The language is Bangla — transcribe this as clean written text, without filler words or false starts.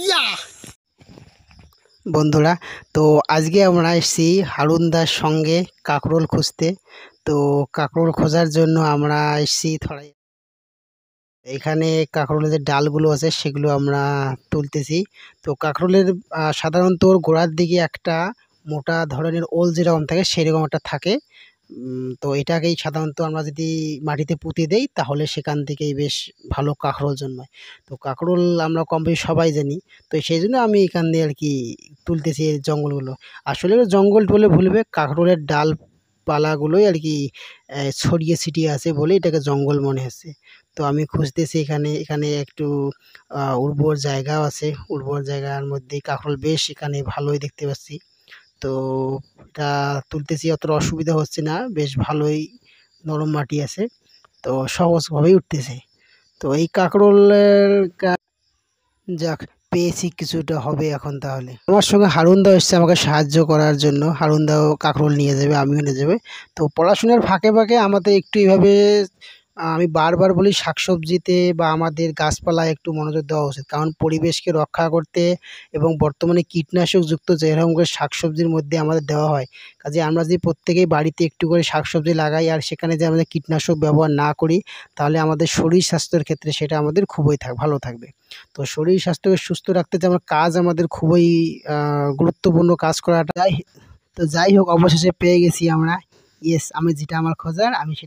ইয়া বন্ধুরা, তো আজকে আমরা এসেছি হারুনদার সঙ্গে কাঁকরোল খুঁজতে। তো কাঁকরোল খোঁজার জন্য আমরা এসেছি থড়াই। এখানে কাঁকরোলের যে ডালগুলো আছে সেগুলো আমরা তুলতেছি। তো কাঁকরোলের সাধারণত ওর গোড়ার দিকে একটা মোটা ধরনের ওল যেরকম থাকে সেরকম একটা থাকে। তো এটাকেই সাধারণত আমরা যদি মাটিতে পুঁতে দেই তাহলে সেখান থেকেই বেশ ভালো কাঁকরোল জন্মায়। তো কাঁকরোল আমরা কম বেশি সবাই জানি। তো সেই জন্য আমি এখান দিয়ে আর কি তুলতেছি এই জঙ্গলগুলো। আসলে জঙ্গল বলে ভুলবে, কাঁকরোলের ডালপালাগুলোই আর কি ছড়িয়ে ছিটিয়ে আছে বলে এটাকে জঙ্গল মনে হচ্ছে। তো আমি খুঁজতেছি এখানে এখানে একটু উর্বর জায়গাও আছে। উর্বর জায়গার মধ্যে কাঁকরোল বেশ এখানে ভালোই দেখতে পাচ্ছি। তো এটা তুলতেছি, অতটা অসুবিধা হচ্ছে না, বেশ ভালোই নরম মাটি আছে, তো সহজভাবেই উঠতেছে। তো এই কাঁকরোলের যাক, পেয়েছি কিছুটা হবে এখন। তাহলে আমার সঙ্গে হারুনদাও এসছে আমাকে সাহায্য করার জন্য। হারুনদাও কাঁকরোল নিয়ে যাবে, আমিও নিয়ে যাবে। তো পড়াশোনার ফাঁকে ফাঁকে আমাদের একটু এইভাবে আমি বারবার বলি শাকসবজিতে বা আমাদের গাছপালায় একটু মনোযোগ দেওয়া উচিত, কারণ পরিবেশকে রক্ষা করতে এবং বর্তমানে কীটনাশকযুক্ত যেরকম করে শাকসবজির মধ্যে আমাদের দেওয়া হয়, কাজে আমরা যদি প্রত্যেকেই বাড়িতে একটু করে শাকসবজি লাগাই আর সেখানে যে আমাদের কীটনাশক ব্যবহার না করি, তাহলে আমাদের শরীর স্বাস্থ্যের ক্ষেত্রে সেটা আমাদের খুবই ভালো থাকবে। তো শরীর স্বাস্থ্যকে সুস্থ রাখতে যে আমার কাজ, আমাদের খুবই গুরুত্বপূর্ণ কাজ করাটা। তো যাই হোক, অবশেষে পেয়ে গেছি আমরা। ইয়েস, আমি যেটা আমার খোঁজার আমি